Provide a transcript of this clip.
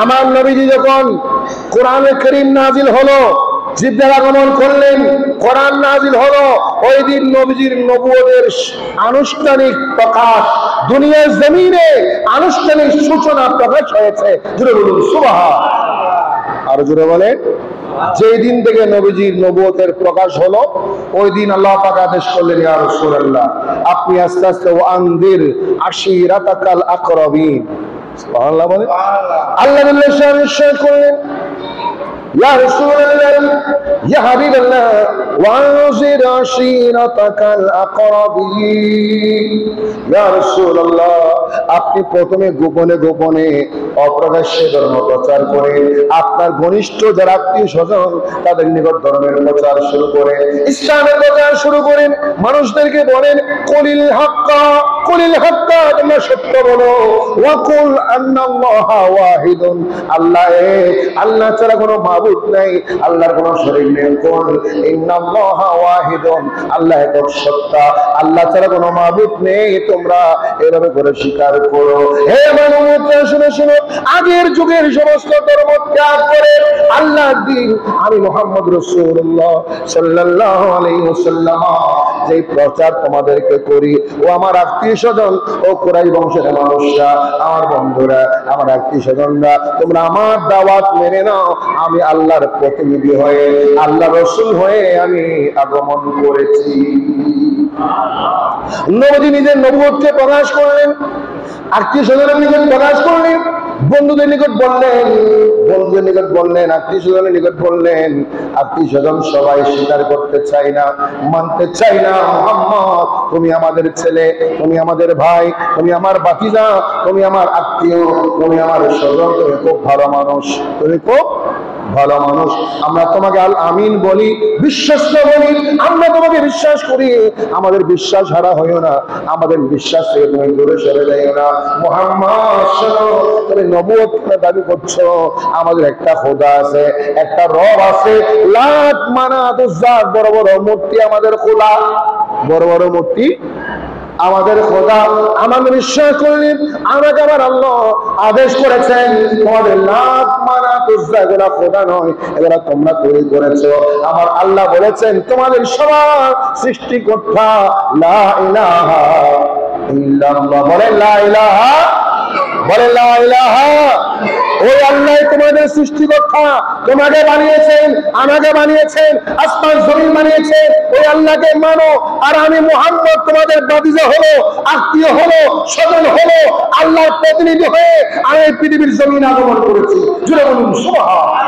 আমার নবীজি যখন কোরআনে কারীম নাজিল হলো, জিব্রাইল আগমন করলেন, কোরআন নাজিল হলো, ওই দিন নবীজির নবুয়তের আনুষ্ঠানিক প্রকাশ, দুনিয়ার জমিনে আনুষ্ঠানিক সূচনা প্রকাশ হয়েছে। জোরে বলুন সুবহানাল্লাহ। আর জোরে বলেন, যেই দিন থেকে নবীজির নবুয়তের প্রকাশ হলো, ওই দিন আল্লাহ পাক আদেশ করলেন, ইয়া রাসূলুল্লাহ, আপনি আস্তে আস্তে ওয়ানদির আশিরাতাকাল আকরাবিন। সুবহানাল্লাহ বলেন। আল্লাহ নির্দেশ করলেন, ইয়া রাসূলুল্লাহ, ইয়া হাবিবাল্লাহ, ওয়ানজির আশিরাতাকাল আকরাবিন। ইয়া রাসূলুল্লাহ, আপনি প্রথমে গোপনে গোপনে অপ্রকাশ্যে ধর্ম প্রচার করে আপনার ঘনিষ্ঠ যারা আত্মীয় স্বজন তাদের নিকট ধর্মের প্রচার শুরু করে, ইসলামের প্রচার শুরু করেন। মানুষদেরকে বলেন, কুলিল হাক্কা, কুলিল হাক্কা, তোমরা সত্য বলো, ওয়া কুল আন্নাল্লাহা ওয়াহিদুন, আল্লাহ এক, আল্লাহ ছাড়া কোনো মাবুদ নাই, আল্লাহর কোনো শরীক নেই। কুল ইন্নাল্লাহা ওয়াহিদুন, আল্লাহ একক সত্তা, আল্লাহ ছাড়া কোনো মাবুদ নেই, তোমরা এভাবে করে স্বীকার করো। হে মানবতা, শুনে শুনো, আগের যুগের সমস্ত ধর্ম ত্যাগ করে আল্লাহর দ্বীন আমি মুহাম্মদ রাসূলুল্লাহ সাল্লাল্লাহু আলাইহি ওয়াসাল্লাম যে প্রচার তোমাদেরকে করি, ও আমার আত্মীয় স্বজন, ও কুরাইশ বংশের মানুষরা, আমার বন্ধুরা, আমার আত্মীয় স্বজনরা, তোমরা আমার দাওয়াত মেনে নাও। আমি আল্লাহর প্রতিনিধি হয়ে, আল্লাহ রাসূল হয়ে আমি আগমন করেছি। নবী নিজের নবুয়তকে প্রকাশ করলেন, আত্মীয় স্বজনের নিকট প্রকাশ করলেন, বন্ধুদের নিকট বললেন, বন্ধুদের নিকট বললেন, আত্মীয় স্বজনের নিকট বললেন। আত্মীয় স্বজন সবাই স্বীকার করতে চাই না, মানতে চাই না, মুহাম্মদ তুমি আমাদের ছেলে, তুমি আমাদের ভাই, তুমি আমার ভাতিজা, তুমি আমার আত্মীয়, তুমি আমার স্বজন, তুমি খুব ভালো মানুষ, তুমি খুব ভালো মানুষ, আমরা তোমাকে আল আমিন বলি, বিশ্বস্ত বলি, আমরা তোমাকে বিশ্বাস করি, আমাদের বিশ্বাস হারা হইও না, আমাদের বিশ্বাস থেকে তুমি দূরে সরে যাইও না। মুহাম্মদ শোনো, তুমি নবুয়ত দাবি করছো, আমাদের একটা খোদা আছে, একটা রব আছে, লাত মানাত উজ্জা, বড় বড় মূর্তি আমাদের খোদা, বড় বড় মূর্তি আমাদের খোদা। আমাকে বিশ্বাস করলেন, আমাকে আমার আল্লাহ আদেশ করেছেন, তোমাদের লাত মানাত উজ্জা এগুলা খোদা নয়, এগুলা তোমরা তৈরি করেছো। আমার আল্লাহ বলেছেন, তোমাদের সবার সৃষ্টিকর্তা লা ইলাহা ইল্লাল্লাহ, বলেন লা ইলাহা, বলেন লা ইলাহা, ওই আল্লাহ তোমাদের সৃষ্টিকর্তা, তোমাকে বানিয়েছেন, আমাকে বানিয়েছেন, আসমান জমিন বানিয়েছেন, ওই আল্লাহকে মানো। আর আমি মুহাম্মদ তোমাদের ভাতিজা হলো, আত্মীয় হলো, স্বজন হলো, আল্লাহর প্রতিনিধি হয়ে আমি পৃথিবীর জমিন আগমন করেছি। জুড়ে বলুন সুবহানাল্লাহ।